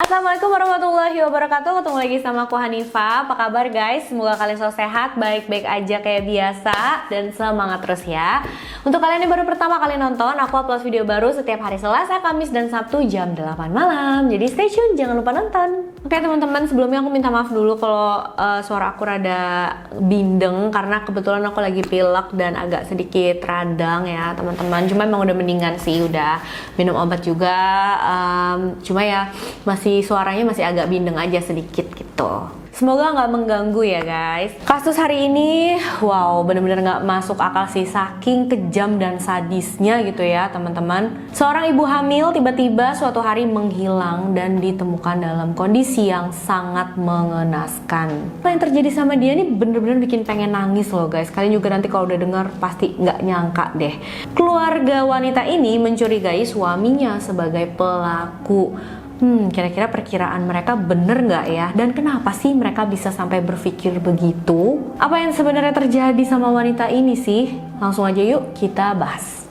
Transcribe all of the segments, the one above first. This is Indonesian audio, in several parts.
Assalamualaikum warahmatullahi wabarakatuh. Ketemu lagi sama aku Hanifa. Apa kabar guys? Semoga kalian selalu sehat, baik-baik aja kayak biasa, dan semangat terus ya. Untuk kalian yang baru pertama kali nonton, aku upload video baru setiap hari Selasa, Kamis, dan Sabtu jam 8 malam. Jadi stay tune, jangan lupa nonton. Oke teman-teman, sebelumnya aku minta maaf dulu kalau suara aku rada bindeng karena kebetulan aku lagi pilek dan agak sedikit radang ya teman-teman. Cuma emang udah mendingan sih, udah minum obat juga. Cuma ya masih suaranya masih agak bindeng aja sedikit gitu. Semoga nggak mengganggu ya guys. Kasus hari ini, wow, bener-bener nggak masuk akal sih, saking kejam dan sadisnya gitu ya teman-teman. Seorang ibu hamil tiba-tiba suatu hari menghilang dan ditemukan dalam kondisi yang sangat mengenaskan. Apa yang terjadi sama dia ini bener-bener bikin pengen nangis loh guys. Kalian juga nanti kalau udah dengar pasti nggak nyangka deh. Keluarga wanita ini mencurigai suaminya sebagai pelaku. Kira-kira perkiraan mereka bener nggak ya? Dan kenapa sih mereka bisa sampai berpikir begitu? Apa yang sebenarnya terjadi sama wanita ini sih? Langsung aja yuk kita bahas.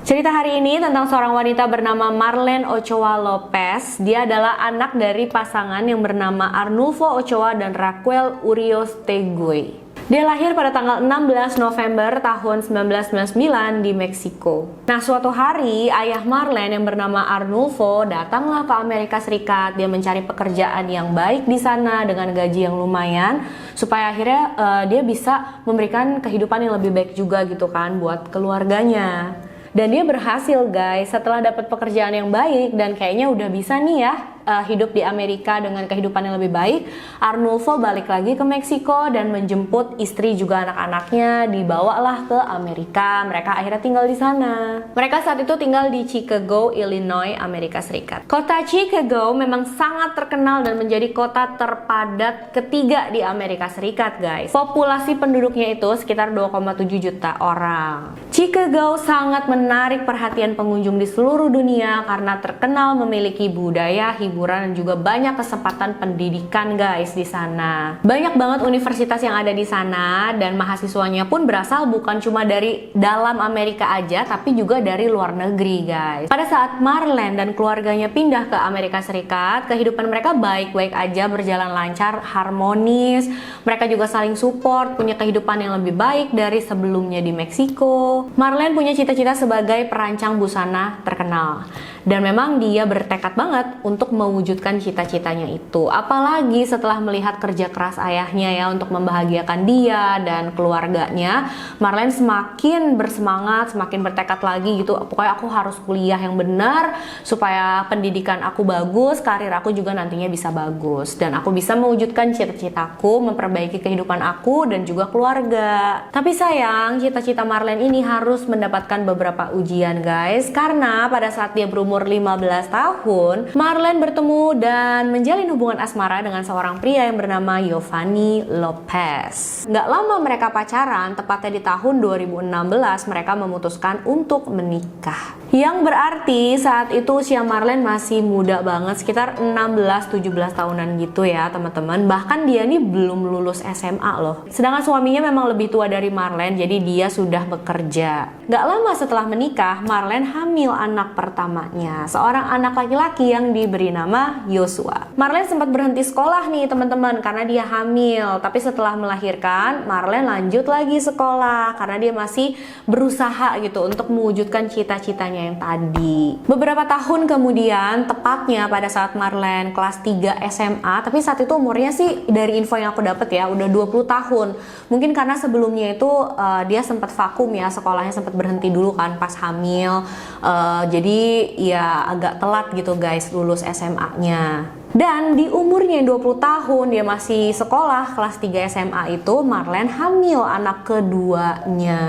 Cerita hari ini tentang seorang wanita bernama Marlene Ochoa Lopez. Dia adalah anak dari pasangan yang bernama Arnulfo Ochoa dan Raquel Urios Teguy. Dia lahir pada tanggal 16 November tahun 1999 di Meksiko. Nah, suatu hari ayah Marlene yang bernama Arnulfo datanglah ke Amerika Serikat. Dia mencari pekerjaan yang baik di sana dengan gaji yang lumayan supaya akhirnya dia bisa memberikan kehidupan yang lebih baik juga gitu kan buat keluarganya. Dan dia berhasil guys, setelah dapat pekerjaan yang baik dan kayaknya udah bisa nih ya hidup di Amerika dengan kehidupan yang lebih baik. Arnulfo balik lagi ke Meksiko dan menjemput istri juga anak-anaknya, dibawalah ke Amerika. Mereka akhirnya tinggal di sana. Mereka saat itu tinggal di Chicago, Illinois, Amerika Serikat. Kota Chicago memang sangat terkenal dan menjadi kota terpadat ketiga di Amerika Serikat guys. Populasi penduduknya itu sekitar 2,7 juta orang. Chicago sangat menarik perhatian pengunjung di seluruh dunia karena terkenal memiliki budaya, hiburan, dan juga banyak kesempatan pendidikan guys di sana. Banyak banget universitas yang ada di sana dan mahasiswanya pun berasal bukan cuma dari dalam Amerika aja tapi juga dari luar negeri guys. Pada saat Marlene dan keluarganya pindah ke Amerika Serikat, kehidupan mereka baik-baik aja, berjalan lancar, harmonis. Mereka juga saling support, punya kehidupan yang lebih baik dari sebelumnya di Meksiko. Marlene punya cita-cita sebagai perancang busana terkenal. Dan memang dia bertekad banget untuk mewujudkan cita-citanya itu. Apalagi setelah melihat kerja keras ayahnya ya untuk membahagiakan dia dan keluarganya, Marlene semakin bersemangat, semakin bertekad lagi gitu. Pokoknya aku harus kuliah yang benar supaya pendidikan aku bagus, karir aku juga nantinya bisa bagus. Dan aku bisa mewujudkan cita-citaku, memperbaiki kehidupan aku dan juga keluarga. Tapi sayang, cita-cita Marlene ini harus mendapatkan beberapa ujian guys. Karena pada saat dia berumur 15 tahun, Marlene bertemu dan menjalin hubungan asmara dengan seorang pria yang bernama Giovanni Lopez. Nggak lama mereka pacaran, tepatnya di tahun 2016 mereka memutuskan untuk menikah. Yang berarti saat itu usia Marlene masih muda banget, sekitar 16-17 tahunan gitu ya teman-teman. Bahkan dia nih belum lulus SMA loh. Sedangkan suaminya memang lebih tua dari Marlene, jadi dia sudah bekerja. Nggak lama setelah menikah, Marlene hamil anak pertamanya, seorang anak laki-laki yang diberi nama Yosua. Marlene sempat berhenti sekolah nih teman-teman karena dia hamil. Tapi setelah melahirkan, Marlene lanjut lagi sekolah karena dia masih berusaha gitu untuk mewujudkan cita-citanya yang tadi. Beberapa tahun kemudian, tepatnya pada saat Marlene kelas 3 SMA, tapi saat itu umurnya sih dari info yang aku dapat ya udah 20 tahun. Mungkin karena sebelumnya itu dia sempat vakum ya, sekolahnya sempat berhenti dulu kan pas hamil. Jadi ya agak telat gitu guys lulus SMA-nya. Dan di umurnya yang 20 tahun, dia masih sekolah kelas 3 SMA itu, Marlene hamil anak keduanya.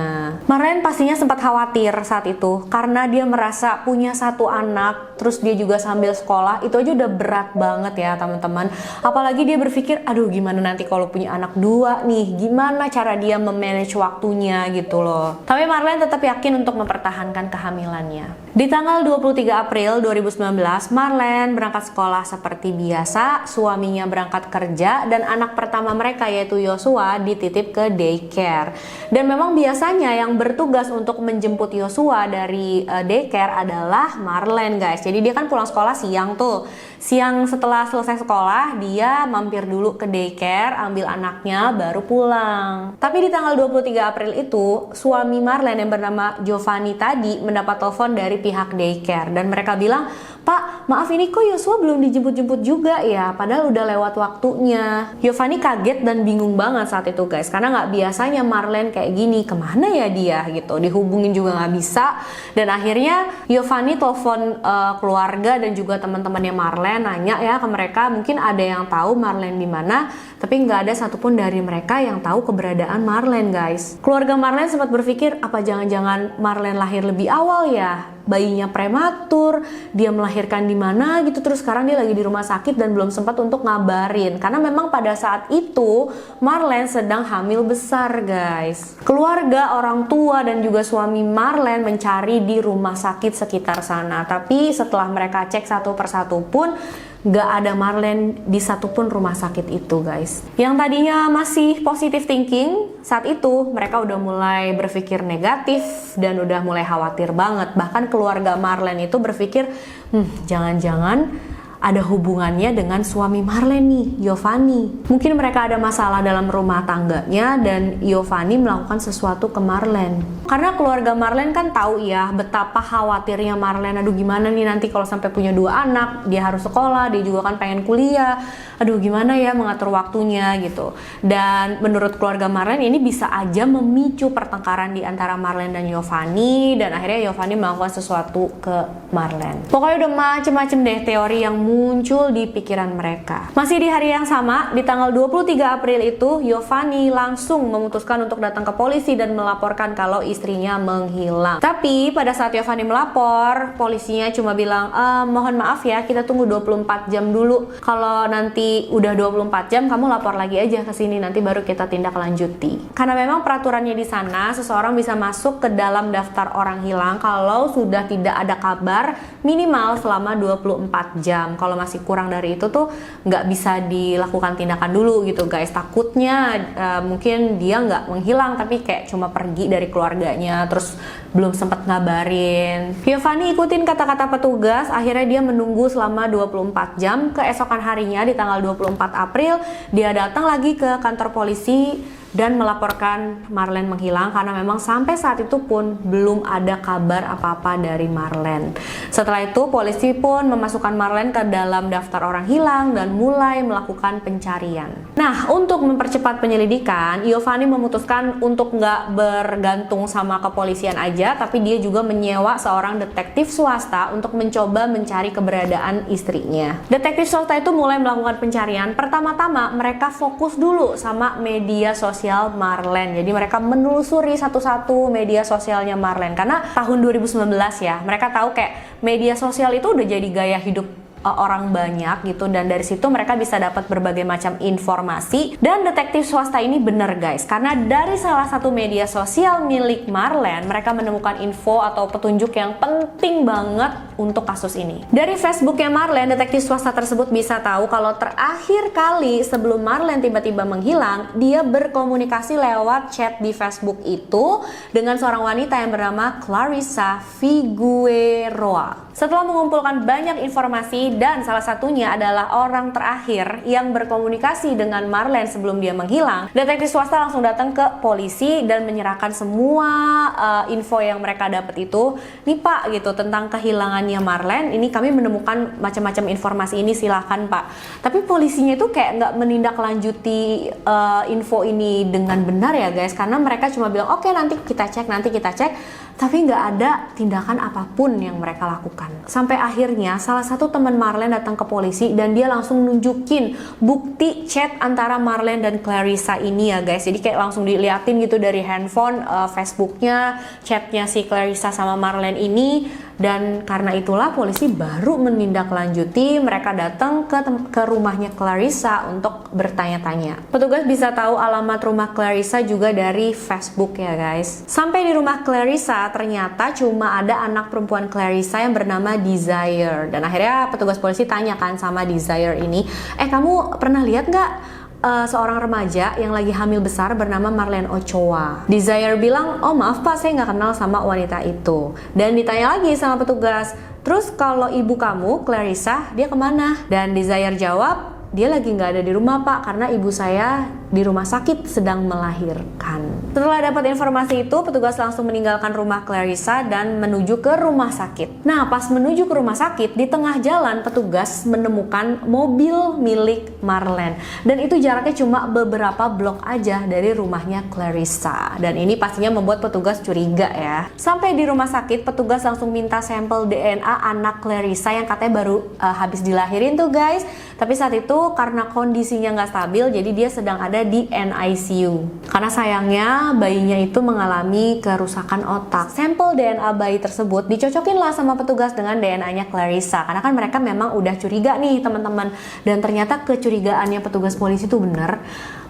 Marlene pastinya sempat khawatir saat itu karena dia merasa punya satu anak, terus dia juga sambil sekolah, itu aja udah berat banget ya teman-teman. Apalagi dia berpikir, aduh gimana nanti kalau punya anak dua nih, gimana cara dia memanage waktunya gitu loh. Tapi Marlene tetap yakin untuk mempertahankan kehamilannya. Di tanggal 23 April 2019, Marlene berangkat sekolah seperti biasa, suaminya berangkat kerja, dan anak pertama mereka yaitu Yosua dititip ke daycare. Dan memang biasanya yang bertugas untuk menjemput Yosua dari daycare adalah Marlene guys. Jadi dia kan pulang sekolah siang tuh. Siang setelah selesai sekolah, dia mampir dulu ke daycare, ambil anaknya, baru pulang. Tapi di tanggal 23 April itu, suami Marlene yang bernama Giovanni tadi mendapat telepon dari pihak daycare. Dan mereka bilang, "Pak, maaf ini kok Yosua belum dijemput-jemput juga ya, padahal udah lewat waktunya." Giovanni kaget dan bingung banget saat itu guys, karena nggak biasanya Marlene kayak gini, kemana ya dia gitu, dihubungin juga nggak bisa. Dan akhirnya Giovanni telepon keluarga dan juga teman-temannya Marlene, nanya ya ke mereka, mungkin ada yang tahu Marlene di mana, tapi nggak ada satupun dari mereka yang tahu keberadaan Marlene guys. Keluarga Marlene sempat berpikir, apa jangan-jangan Marlene lahir lebih awal ya? Bayinya prematur, dia melahirkan di mana gitu, terus sekarang dia lagi di rumah sakit dan belum sempat untuk ngabarin. Karena memang pada saat itu Marlene sedang hamil besar guys. Keluarga, orang tua dan juga suami Marlene mencari di rumah sakit sekitar sana. Tapi setelah mereka cek satu persatu pun nggak ada Marlene di satupun rumah sakit itu guys. Yang tadinya masih positive thinking, saat itu mereka udah mulai berpikir negatif dan udah mulai khawatir banget. Bahkan keluarga Marlene itu berpikir, jangan-jangan ada hubungannya dengan suami Marlene nih, Giovanni. Mungkin mereka ada masalah dalam rumah tangganya dan Giovanni melakukan sesuatu ke Marlene. Karena keluarga Marlene kan tahu ya betapa khawatirnya Marlene. Aduh gimana nih nanti kalau sampai punya 2 anak, dia harus sekolah, dia juga kan pengen kuliah. Aduh gimana ya mengatur waktunya gitu. Dan menurut keluarga Marlene ini bisa aja memicu pertengkaran di antara Marlene dan Giovanni, dan akhirnya Giovanni melakukan sesuatu ke Marlene. Pokoknya udah macem-macem deh teori yang muncul di pikiran mereka. Masih di hari yang sama, di tanggal 23 April itu, Giovanni langsung memutuskan untuk datang ke polisi dan melaporkan kalau istrinya menghilang. Tapi pada saat Giovanni melapor, polisinya cuma bilang, mohon maaf ya, kita tunggu 24 jam dulu. Kalau nanti udah 24 jam, kamu lapor lagi aja ke sini, nanti baru kita tindak lanjuti. Karena memang peraturannya di sana, seseorang bisa masuk ke dalam daftar orang hilang kalau sudah tidak ada kabar minimal selama 24 jam. Kalau masih kurang dari itu tuh nggak bisa dilakukan tindakan dulu gitu guys. Takutnya mungkin dia nggak menghilang tapi kayak cuma pergi dari keluarganya terus belum sempat ngabarin. Giovanni ikutin kata-kata petugas, akhirnya dia menunggu selama 24 jam. Keesokan harinya di tanggal 24 April dia datang lagi ke kantor polisi dan melaporkan Marlene menghilang karena memang sampai saat itu pun belum ada kabar apa-apa dari Marlene. Setelah itu polisi pun memasukkan Marlene ke dalam daftar orang hilang dan mulai melakukan pencarian. Nah, untuk mempercepat penyelidikan, Giovanni memutuskan untuk nggak bergantung sama kepolisian aja, tapi dia juga menyewa seorang detektif swasta untuk mencoba mencari keberadaan istrinya. Detektif swasta itu mulai melakukan pencarian. Pertama-tama mereka fokus dulu sama media sosial Marlene. Jadi mereka menelusuri satu-satu media sosialnya Marlene karena tahun 2019 ya, mereka tahu kayak media sosial itu udah jadi gaya hidup orang banyak gitu, dan dari situ mereka bisa dapat berbagai macam informasi. Dan detektif swasta ini bener guys, karena dari salah satu media sosial milik Marlene mereka menemukan info atau petunjuk yang penting banget untuk kasus ini. Dari Facebooknya Marlene, detektif swasta tersebut bisa tahu kalau terakhir kali sebelum Marlene tiba-tiba menghilang, dia berkomunikasi lewat chat di Facebook itu dengan seorang wanita yang bernama Clarissa Figueroa. Setelah mengumpulkan banyak informasi dan salah satunya adalah orang terakhir yang berkomunikasi dengan Marlene sebelum dia menghilang, detektif swasta langsung datang ke polisi dan menyerahkan semua info yang mereka dapat itu. Nih Pak gitu, tentang kehilangannya Marlene, ini kami menemukan macam-macam informasi ini, silahkan Pak. Tapi polisinya itu kayak nggak menindaklanjuti info ini dengan benar ya guys, karena mereka cuma bilang oke nanti kita cek. tapi nggak ada tindakan apapun yang mereka lakukan. Sampai akhirnya salah satu teman Marlene datang ke polisi dan dia langsung nunjukin bukti chat antara Marlene dan Clarissa ini ya guys. Jadi kayak langsung diliatin gitu dari handphone, Facebooknya, chatnya si Clarissa sama Marlene ini. Dan karena itulah polisi baru menindaklanjuti, mereka datang ke rumahnya Clarissa untuk bertanya-tanya. Petugas bisa tahu alamat rumah Clarissa juga dari Facebook ya guys. Sampai di rumah Clarissa ternyata cuma ada anak perempuan Clarissa yang bernama Desire. Dan akhirnya petugas polisi tanyakan sama Desire ini, kamu pernah lihat nggak seorang remaja yang lagi hamil besar bernama Marlene Ochoa? Desire bilang, oh maaf pak, saya nggak kenal sama wanita itu. Dan ditanya lagi sama petugas, terus kalau ibu kamu, Clarissa, dia kemana? Dan Desire jawab, dia lagi nggak ada di rumah pak, karena ibu saya di rumah sakit sedang melahirkan. Setelah dapat informasi itu, petugas langsung meninggalkan rumah Clarissa dan menuju ke rumah sakit. Nah, pas menuju ke rumah sakit, di tengah jalan petugas menemukan mobil milik Marlene. Dan itu jaraknya cuma beberapa blok aja dari rumahnya Clarissa. Dan ini pastinya membuat petugas curiga ya. Sampai di rumah sakit, petugas langsung minta sampel DNA anak Clarissa yang katanya baru habis dilahirin tuh guys. Tapi saat itu karena kondisinya nggak stabil, jadi dia sedang ada di NICU. Karena sayangnya bayinya itu mengalami kerusakan otak. Sampel DNA bayi tersebut dicocokin lah sama petugas dengan DNA-nya Clarissa. Karena kan mereka memang udah curiga nih teman-teman. Dan ternyata kecurigaannya petugas polisi itu benar.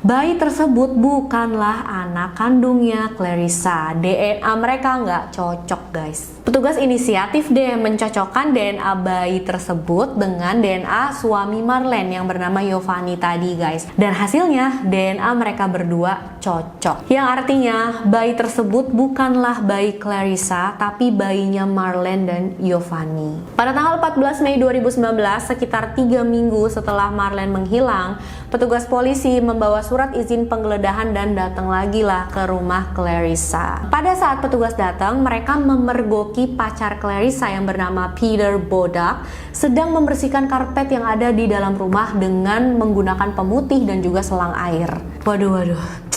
Bayi tersebut bukanlah anak kandungnya Clarissa. DNA mereka nggak cocok guys. Petugas inisiatif deh mencocokkan DNA bayi tersebut dengan DNA suami Marlene yang bernama Giovanni tadi guys. Dan hasilnya DNA mereka berdua cocok. Yang artinya bayi tersebut bukanlah bayi Clarissa tapi bayinya Marlene dan Giovanni. Pada tanggal 14 Mei 2019, sekitar 3 minggu setelah Marlene menghilang, petugas polisi membawa surat izin penggeledahan dan datang lagi lah ke rumah Clarissa. Pada saat petugas datang, mereka memergoki pacar Clarissa yang bernama Peter Bodak sedang membersihkan karpet yang ada di dalam rumah dengan menggunakan pemutih dan juga selang air. Waduh.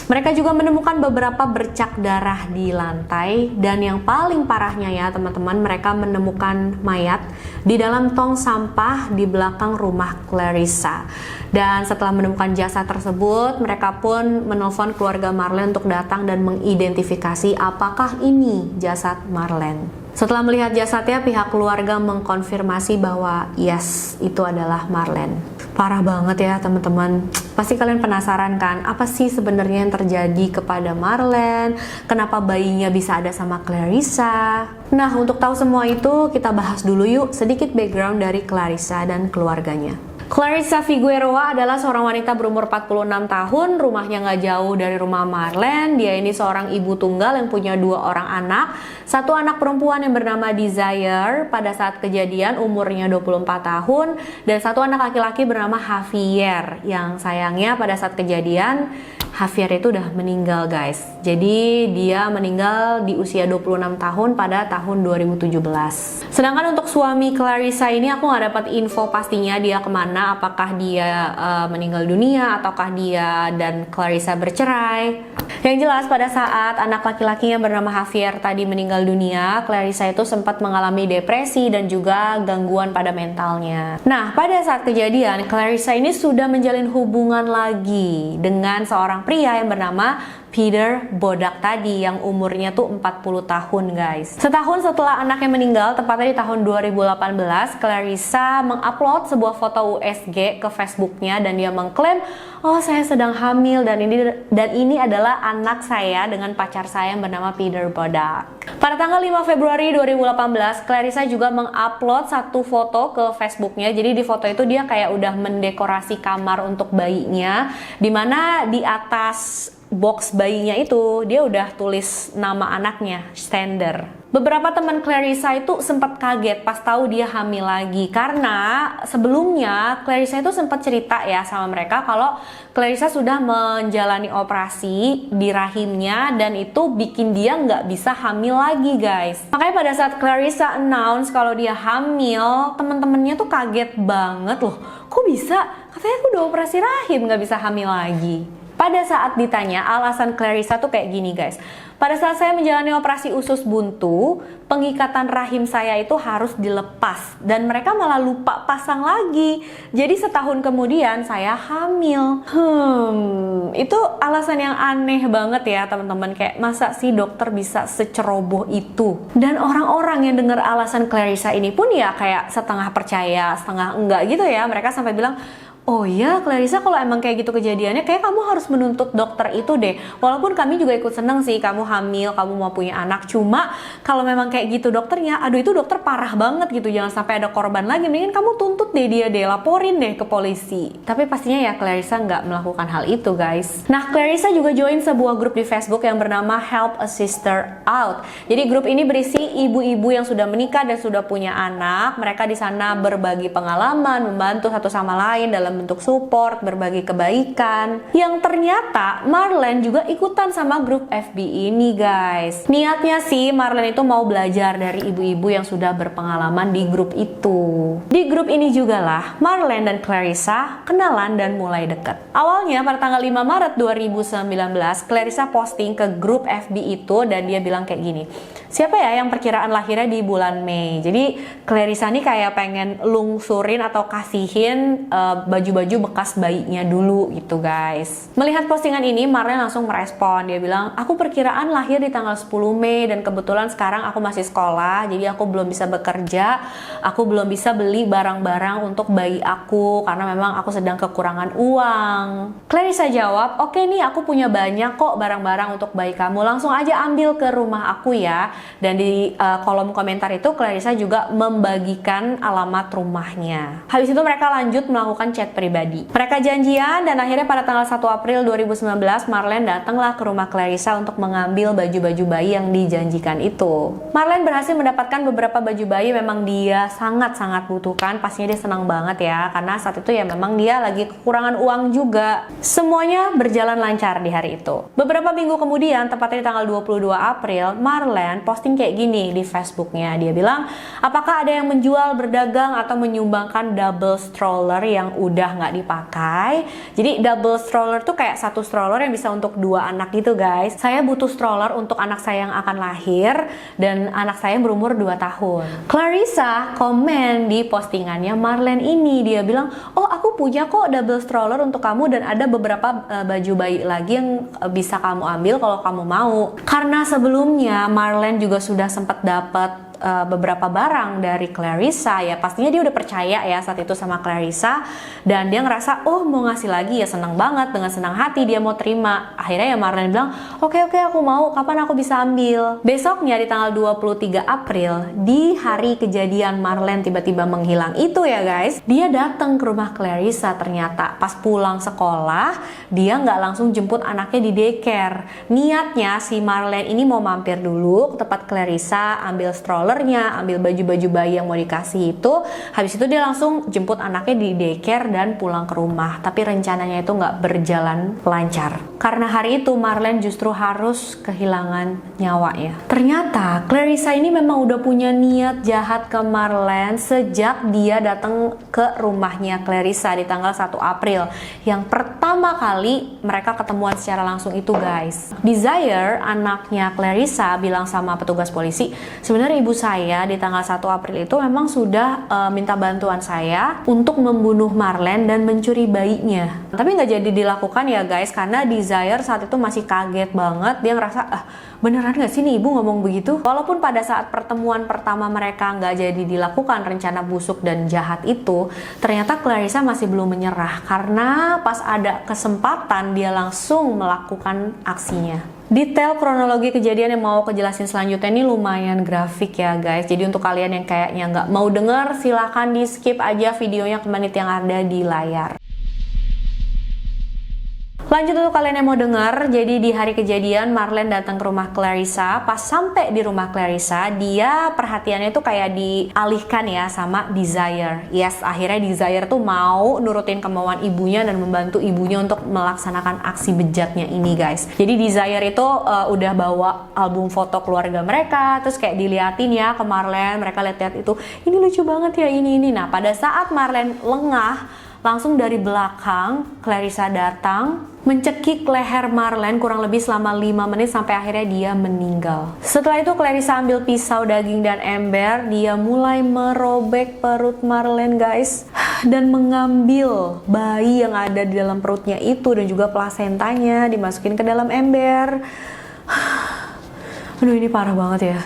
Mereka juga menemukan beberapa bercak darah di lantai dan yang paling parahnya ya teman-teman, mereka menemukan mayat di dalam tong sampah di belakang rumah Clarissa. Dan setelah menemukan jasad tersebut, mereka pun menelpon keluarga Marlene untuk datang dan mengidentifikasi apakah ini jasad Marlene. Setelah melihat jasadnya, pihak keluarga mengkonfirmasi bahwa yes, itu adalah Marlene. Parah banget ya teman-teman. Pasti kalian penasaran kan, apa sih sebenarnya yang terjadi kepada Marlene? Kenapa bayinya bisa ada sama Clarissa? Nah, untuk tahu semua itu, kita bahas dulu yuk sedikit background dari Clarissa dan keluarganya. Clarissa Figueroa adalah seorang wanita berumur 46 tahun, rumahnya nggak jauh dari rumah Marlene. Dia ini seorang ibu tunggal yang punya 2 orang anak, satu anak perempuan yang bernama Desire pada saat kejadian umurnya 24 tahun, dan satu anak laki-laki bernama Javier yang sayangnya pada saat kejadian Javier itu udah meninggal guys. Jadi dia meninggal di usia 26 tahun pada tahun 2017. Sedangkan untuk suami Clarissa ini aku nggak dapat info pastinya dia kemana, apakah dia meninggal dunia ataukah dia dan Clarissa bercerai. Yang jelas pada saat anak laki-lakinya bernama Javier tadi meninggal dunia, Clarissa itu sempat mengalami depresi dan juga gangguan pada mentalnya. Nah, pada saat kejadian, Clarissa ini sudah menjalin hubungan lagi dengan seorang pria yang bernama Peter Bodak tadi yang umurnya tuh 40 tahun guys. Setahun setelah anaknya meninggal, tepatnya di tahun 2018, Clarissa mengupload sebuah foto USG ke Facebooknya dan dia mengklaim, oh saya sedang hamil dan ini adalah anak saya dengan pacar saya yang bernama Peter Bodak. Pada tanggal 5 Februari 2018, Clarissa juga mengupload satu foto ke Facebooknya. Jadi di foto itu dia kayak udah mendekorasi kamar untuk bayinya, dimana di atas box bayinya itu dia udah tulis nama anaknya, Sander. Beberapa teman Clarissa itu sempat kaget pas tahu dia hamil lagi, karena sebelumnya Clarissa itu sempat cerita ya sama mereka kalau Clarissa sudah menjalani operasi di rahimnya dan itu bikin dia nggak bisa hamil lagi guys. Makanya pada saat Clarissa announce kalau dia hamil, teman-temannya tuh kaget banget loh. Kok bisa? Katanya aku udah operasi rahim nggak bisa hamil lagi. Pada saat ditanya, alasan Clarissa tuh kayak gini guys. Pada saat saya menjalani operasi usus buntu, pengikatan rahim saya itu harus dilepas dan mereka malah lupa pasang lagi. Jadi setahun kemudian saya hamil. Itu alasan yang aneh banget ya teman-teman. Kayak masa sih dokter bisa seceroboh itu? Dan orang-orang yang dengar alasan Clarissa ini pun ya kayak setengah percaya, setengah enggak gitu ya. Mereka sampai bilang, oh ya Clarissa, kalau emang kayak gitu kejadiannya, kayak kamu harus menuntut dokter itu deh. Walaupun kami juga ikut seneng sih kamu hamil, kamu mau punya anak. Cuma kalau memang kayak gitu dokternya, aduh itu dokter parah banget gitu. Jangan sampai ada korban lagi. Mendingan kamu tuntut deh dia deh, laporin deh ke polisi. Tapi pastinya ya Clarissa nggak melakukan hal itu guys. Nah Clarissa juga join sebuah grup di Facebook yang bernama Help a Sister Out. Jadi grup ini berisi ibu-ibu yang sudah menikah dan sudah punya anak. Mereka di sana berbagi pengalaman, membantu satu sama lain dalam bentuk support, berbagi kebaikan. Yang ternyata Marlene juga ikutan sama grup FB ini guys. Niatnya sih Marlene itu mau belajar dari ibu-ibu yang sudah berpengalaman di grup itu. Di grup ini juga lah Marlene dan Clarissa kenalan dan mulai dekat. Awalnya pada tanggal 5 Maret 2019 Clarissa posting ke grup FB itu dan dia bilang kayak gini, siapa ya yang perkiraan lahirnya di bulan Mei. Jadi Clarissa nih kayak pengen lungsurin atau kasihin baju-baju bekas bayinya dulu gitu guys. Melihat postingan ini Marlene langsung merespon. Dia bilang, aku perkiraan lahir di tanggal 10 Mei dan kebetulan sekarang aku masih sekolah, jadi aku belum bisa bekerja, aku belum bisa beli barang-barang untuk bayi aku karena memang aku sedang kekurangan uang. Clarissa jawab, oke nih aku punya banyak kok barang-barang untuk bayi kamu, langsung aja ambil ke rumah aku ya. Dan di kolom komentar itu Clarissa juga membagikan alamat rumahnya. Habis itu mereka lanjut melakukan chat pribadi. Mereka janjian dan akhirnya pada tanggal 1 April 2019 Marlene datanglah ke rumah Clarissa untuk mengambil baju-baju bayi yang dijanjikan itu. Marlene berhasil mendapatkan beberapa baju bayi memang dia sangat-sangat butuhkan. Pastinya dia senang banget ya karena saat itu ya memang dia lagi kekurangan uang juga. Semuanya berjalan lancar di hari itu. Beberapa minggu kemudian, tepatnya di tanggal 22 April, Marlene posting kayak gini di Facebooknya. Dia bilang, apakah ada yang menjual, berdagang, atau menyumbangkan double stroller yang udah nggak dipakai? Jadi double stroller tuh kayak satu stroller yang bisa untuk dua anak gitu guys. Saya butuh stroller untuk anak saya yang akan lahir dan anak saya berumur 2 tahun. Clarissa komen di postingannya Marlene ini. Dia bilang, oh aku punya kok double stroller untuk kamu dan ada beberapa baju bayi lagi yang bisa kamu ambil kalau kamu mau. Karena sebelumnya Marlene juga sudah sempat dapat beberapa barang dari Clarissa ya, pastinya dia udah percaya ya saat itu sama Clarissa dan dia ngerasa oh mau ngasih lagi ya, senang banget, dengan senang hati dia mau terima. Akhirnya ya Marlene bilang oke aku mau, kapan aku bisa ambil. Besoknya di tanggal 23 April di hari kejadian Marlene tiba-tiba menghilang itu ya guys, dia datang ke rumah Clarissa. Ternyata pas pulang sekolah dia nggak langsung jemput anaknya di daycare. Niatnya si Marlene ini mau mampir dulu ke tempat Clarissa, ambil strollernya, ambil baju-baju bayi yang mau dikasih itu. Habis itu dia langsung jemput anaknya di daycare dan pulang ke rumah. Tapi rencananya itu nggak berjalan lancar. Karena hari itu Marlene justru harus kehilangan nyawanya. Ternyata Clarissa ini memang udah punya niat jahat ke Marlene sejak dia datang ke rumahnya Clarissa di tanggal 1 April. Yang pertama kali mereka ketemuan secara langsung itu guys. Desire, anaknya Clarissa, bilang sama petugas polisi, sebenarnya ibu saya di tanggal 1 April itu memang sudah minta bantuan saya untuk membunuh Marlene dan mencuri bayinya. Tapi nggak jadi dilakukan ya guys, karena Desire saat itu masih kaget banget. Dia ngerasa, beneran nggak sih nih ibu ngomong begitu? Walaupun pada saat pertemuan pertama mereka nggak jadi dilakukan rencana busuk dan jahat itu, ternyata Clarissa masih belum menyerah karena pas ada kesempatan dia langsung melakukan aksinya. Detail kronologi kejadian yang mau kejelasin selanjutnya ini lumayan grafik ya guys. Jadi untuk kalian yang kayaknya nggak mau denger, silahkan di skip aja videonya ke menit yang ada di layar. Lanjut untuk kalian yang mau dengar, jadi di hari kejadian Marlene datang ke rumah Clarissa. Pas sampai di rumah Clarissa, dia perhatiannya tuh kayak dialihkan ya sama Desire. Yes, akhirnya Desire tuh mau nurutin kemauan ibunya dan membantu ibunya untuk melaksanakan aksi bejatnya ini guys. Jadi Desire itu udah bawa album foto keluarga mereka, terus kayak diliatin ya ke Marlene. Mereka lihat-lihat itu, ini lucu banget ya ini. Nah pada saat Marlene lengah Langsung dari belakang, Clarissa datang, mencekik leher Marlene kurang lebih selama 5 menit sampai akhirnya dia meninggal. Setelah itu Clarissa ambil pisau, daging, dan ember. Dia mulai merobek perut Marlene, guys, dan mengambil bayi yang ada di dalam perutnya itu dan juga plasentanya dimasukin ke dalam ember. Aduh, ini parah banget ya.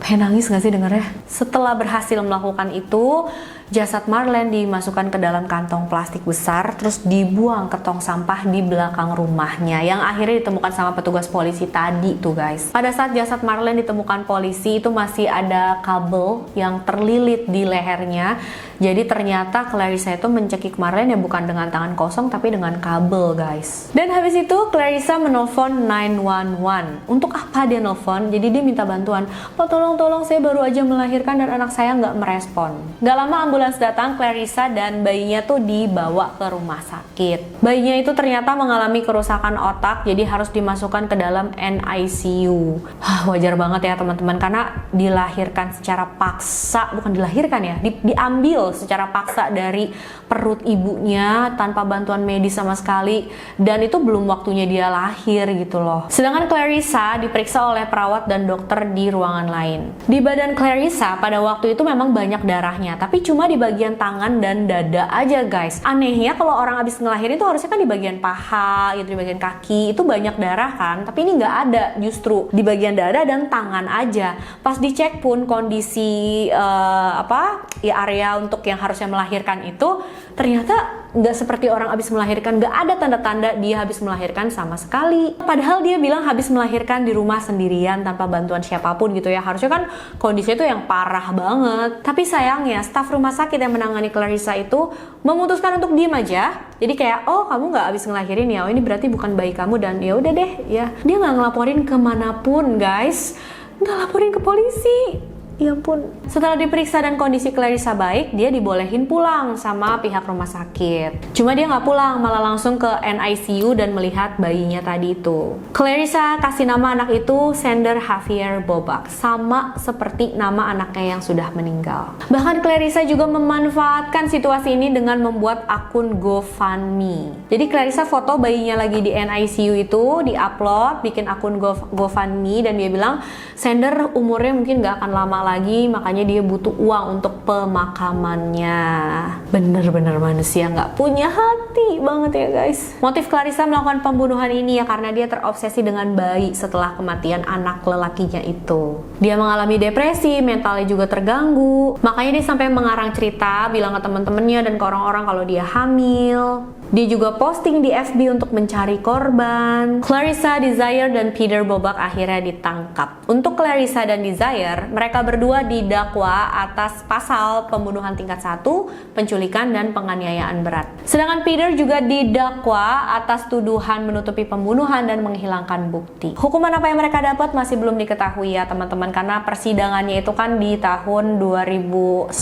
Pengen nangis gak sih dengarnya? Setelah berhasil melakukan itu, jasad Marlene dimasukkan ke dalam kantong plastik besar, terus dibuang ke tong sampah di belakang rumahnya, yang akhirnya ditemukan sama petugas polisi tadi tuh, guys. Pada saat jasad Marlene ditemukan polisi, itu masih ada kabel yang terlilit di lehernya. Jadi ternyata Clarissa itu mencekik Marlene ya bukan dengan tangan kosong, tapi dengan kabel, guys. Dan habis itu Clarissa menelpon 911. Untuk apa dia nelpon? Jadi dia minta bantuan. Pak, tolong saya baru aja melahirkan dan anak saya nggak merespon. Gak lama ambulans datang, Clarissa dan bayinya tuh dibawa ke rumah sakit. Bayinya itu ternyata mengalami kerusakan otak, jadi harus dimasukkan ke dalam NICU. Wajar banget ya teman-teman, karena dilahirkan secara paksa, bukan dilahirkan ya, diambil secara paksa dari perut ibunya tanpa bantuan medis sama sekali, dan itu belum waktunya dia lahir gitu loh. Sedangkan Clarissa diperiksa oleh perawat dan dokter di ruangan lain. Di badan Clarissa pada waktu itu memang banyak darahnya, tapi cuma di bagian tangan dan dada aja, guys. Anehnya kalau orang habis ngelahirin itu harusnya kan di bagian paha gitu, di bagian kaki itu banyak darah kan, tapi ini nggak ada, justru di bagian dada dan tangan aja. Pas dicek pun kondisi area untuk yang harusnya melahirkan itu ternyata nggak seperti orang habis melahirkan, nggak ada tanda-tanda dia habis melahirkan sama sekali. Padahal dia bilang habis melahirkan di rumah sendirian tanpa bantuan siapapun gitu ya, harusnya kan kondisinya itu yang parah banget. Tapi sayangnya staf rumah sakit yang menangani Clarissa itu memutuskan untuk diem aja. Jadi kayak, oh kamu nggak habis ngelahirin ya, oh ini berarti bukan bayi kamu, dan ya udah deh ya. Dia nggak ngelaporin kemanapun, guys, nggak laporin ke polisi. Ya ampun. Setelah diperiksa dan kondisi Clarissa baik, dia dibolehin pulang sama pihak rumah sakit. Cuma dia nggak pulang, malah langsung ke NICU dan melihat bayinya tadi itu. Clarissa kasih nama anak itu Sander Javier Bobak, sama seperti nama anaknya yang sudah meninggal. Bahkan Clarissa juga memanfaatkan situasi ini dengan membuat akun GoFundMe. Jadi Clarissa foto bayinya lagi di NICU itu, di-upload, bikin akun GoFundMe, dan dia bilang Sander umurnya mungkin nggak akan lama lagi, makanya dia butuh uang untuk pemakamannya. Bener-bener manusia nggak punya hati banget ya, guys. Motif Clarissa melakukan pembunuhan ini ya karena dia terobsesi dengan bayi setelah kematian anak lelakinya itu. Dia mengalami depresi, mentalnya juga terganggu, makanya dia sampai mengarang cerita, bilang ke teman-temannya dan ke orang-orang kalau dia hamil. Dia juga posting di FB untuk mencari korban. Clarissa, Desire, dan Peter Bobak akhirnya ditangkap. Untuk Clarissa dan Desire, mereka berdua didakwa atas pasal pembunuhan tingkat 1, penculikan, dan penganiayaan berat. Sedangkan Peter juga didakwa atas tuduhan menutupi pembunuhan dan menghilangkan bukti. Hukuman apa yang mereka dapat masih belum diketahui ya teman-teman, karena persidangannya itu kan di tahun 2019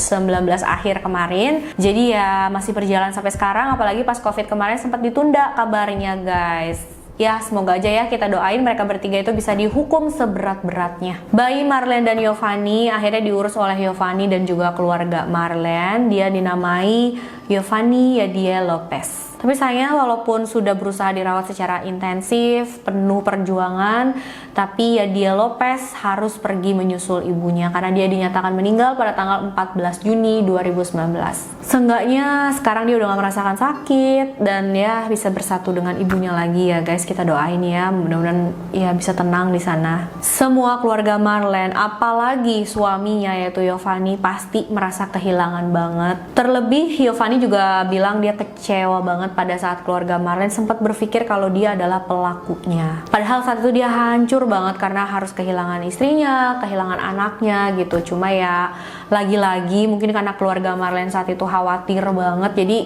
akhir kemarin. Jadi ya masih berjalan sampai sekarang, apalagi pas COVID kemarin sempat ditunda kabarnya, guys. Ya semoga aja ya, kita doain mereka bertiga itu bisa dihukum seberat-beratnya. Bayi Marlene dan Giovanni akhirnya diurus oleh Giovanni dan juga keluarga Marlene. Dia dinamai Giovanni Yadiel Lopez. Tapi sayangnya walaupun sudah berusaha dirawat secara intensif, penuh perjuangan, tapi Yadiel Lopez harus pergi menyusul ibunya karena dia dinyatakan meninggal pada tanggal 14 Juni 2019. Seenggaknya sekarang dia udah gak merasakan sakit dan ya bisa bersatu dengan ibunya lagi ya, guys. Kita doain ya, mudah-mudahan ya bisa tenang di sana. Semua keluarga Marlene, apalagi suaminya yaitu Giovanni, pasti merasa kehilangan banget. Terlebih Giovanni juga bilang dia kecewa banget pada saat keluarga Marlene sempat berpikir kalau dia adalah pelakunya. Padahal saat itu dia hancur banget karena harus kehilangan istrinya, kehilangan anaknya gitu. Cuma ya lagi-lagi mungkin karena keluarga Marlene saat itu khawatir banget, jadi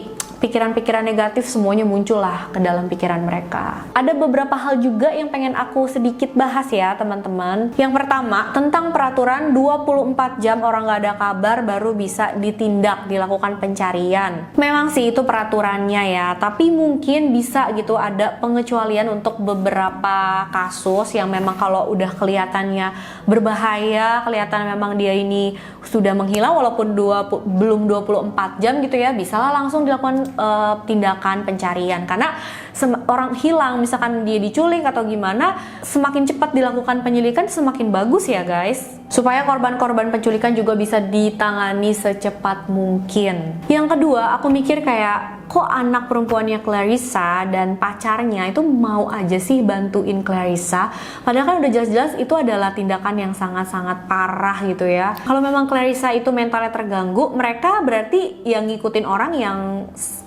pikiran-pikiran negatif semuanya muncul lah ke dalam pikiran mereka. Ada beberapa hal juga yang pengen aku sedikit bahas ya teman-teman. Yang pertama, tentang peraturan 24 jam orang gak ada kabar baru bisa ditindak, dilakukan pencarian. Memang sih itu peraturannya ya, tapi mungkin bisa gitu ada pengecualian untuk beberapa kasus yang memang kalau udah kelihatannya berbahaya, kelihatan memang dia ini sudah menghilang walaupun belum 24 jam gitu ya, bisalah langsung dilakukan tindakan pencarian. Karena orang hilang, misalkan dia diculik atau gimana, semakin cepat dilakukan penyelidikan semakin bagus ya guys, supaya korban-korban penculikan juga bisa ditangani secepat mungkin. Yang kedua, aku mikir kayak kok anak perempuannya Clarissa dan pacarnya itu mau aja sih bantuin Clarissa, padahal kan udah jelas-jelas itu adalah tindakan yang sangat-sangat parah gitu ya. Kalau memang Clarissa itu mentalnya terganggu, mereka berarti yang ngikutin orang yang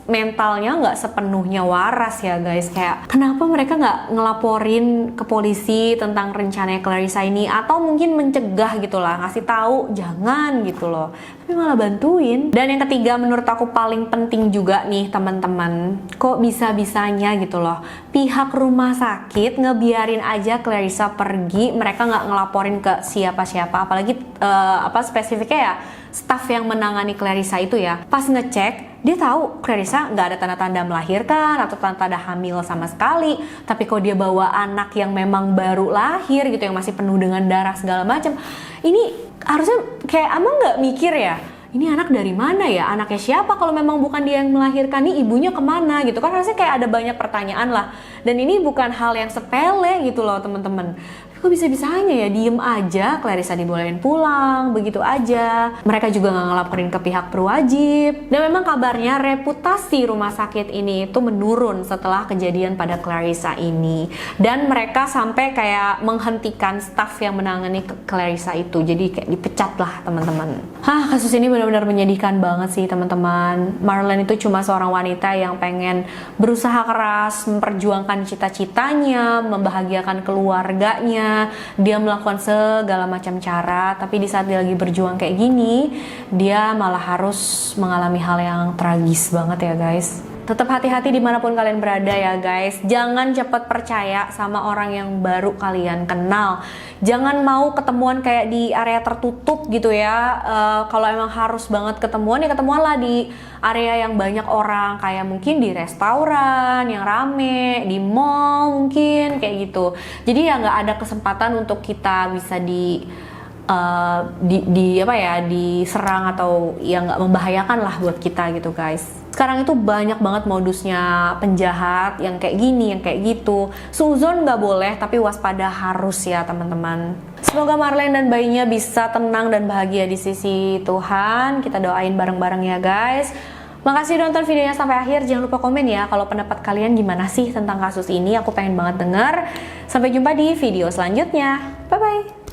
mentalnya nggak sepenuhnya waras ya guys. Kayak kenapa mereka nggak ngelaporin ke polisi tentang rencananya Clarissa ini, atau mungkin mencegah gitu lah, ngasih tahu jangan gitu loh, tapi malah bantuin. Dan yang ketiga, menurut aku paling penting juga nih teman-teman, kok bisa-bisanya gitu loh pihak rumah sakit ngebiarin aja Clarissa pergi, mereka nggak ngelaporin ke siapa-siapa, apalagi spesifiknya ya staf yang menangani Clarissa itu ya. Pas ngecek, dia tahu Clarissa nggak ada tanda-tanda melahirkan atau tanda-tanda hamil sama sekali, tapi kok dia bawa anak yang memang baru lahir gitu, yang masih penuh dengan darah segala macam. Ini harusnya kayak emang nggak mikir ya, ini anak dari mana ya, anaknya siapa, kalau memang bukan dia yang melahirkan, nih ibunya kemana gitu kan. Harusnya kayak ada banyak pertanyaan lah, dan ini bukan hal yang sepele gitu loh teman-teman. Kok bisa-bisanya ya diem aja Clarissa dibolehin pulang begitu aja. Mereka juga nggak ngelaporin ke pihak berwajib. Dan memang kabarnya reputasi rumah sakit ini itu menurun setelah kejadian pada Clarissa ini, dan mereka sampai kayak menghentikan staf yang menangani Clarissa itu, jadi kayak dipecat lah teman-teman. Kasus ini benar-benar menyedihkan banget sih teman-teman. Marlene itu cuma seorang wanita yang pengen berusaha keras memperjuangkan cita-citanya, membahagiakan keluarganya. Dia melakukan segala macam cara, tapi di saat dia lagi berjuang kayak gini, dia malah harus mengalami hal yang tragis banget ya guys. Tetap hati-hati dimanapun kalian berada ya guys. Jangan cepat percaya sama orang yang baru kalian kenal. Jangan mau ketemuan kayak di area tertutup gitu ya. Kalau emang harus banget ketemuan, ya ketemuanlah di area yang banyak orang, kayak mungkin di restoran yang rame, di mall mungkin kayak gitu. Jadi ya nggak ada kesempatan untuk kita bisa diserang atau yang nggak membahayakan lah buat kita gitu guys. Sekarang itu banyak banget modusnya penjahat yang kayak gini, yang kayak gitu. Suzon nggak boleh, tapi waspada harus ya teman-teman. Semoga Marlene dan bayinya bisa tenang dan bahagia di sisi Tuhan. Kita doain bareng-bareng ya guys. Makasih udah nonton videonya sampai akhir. Jangan lupa komen ya kalau pendapat kalian gimana sih tentang kasus ini. Aku pengen banget denger. Sampai jumpa di video selanjutnya. Bye-bye.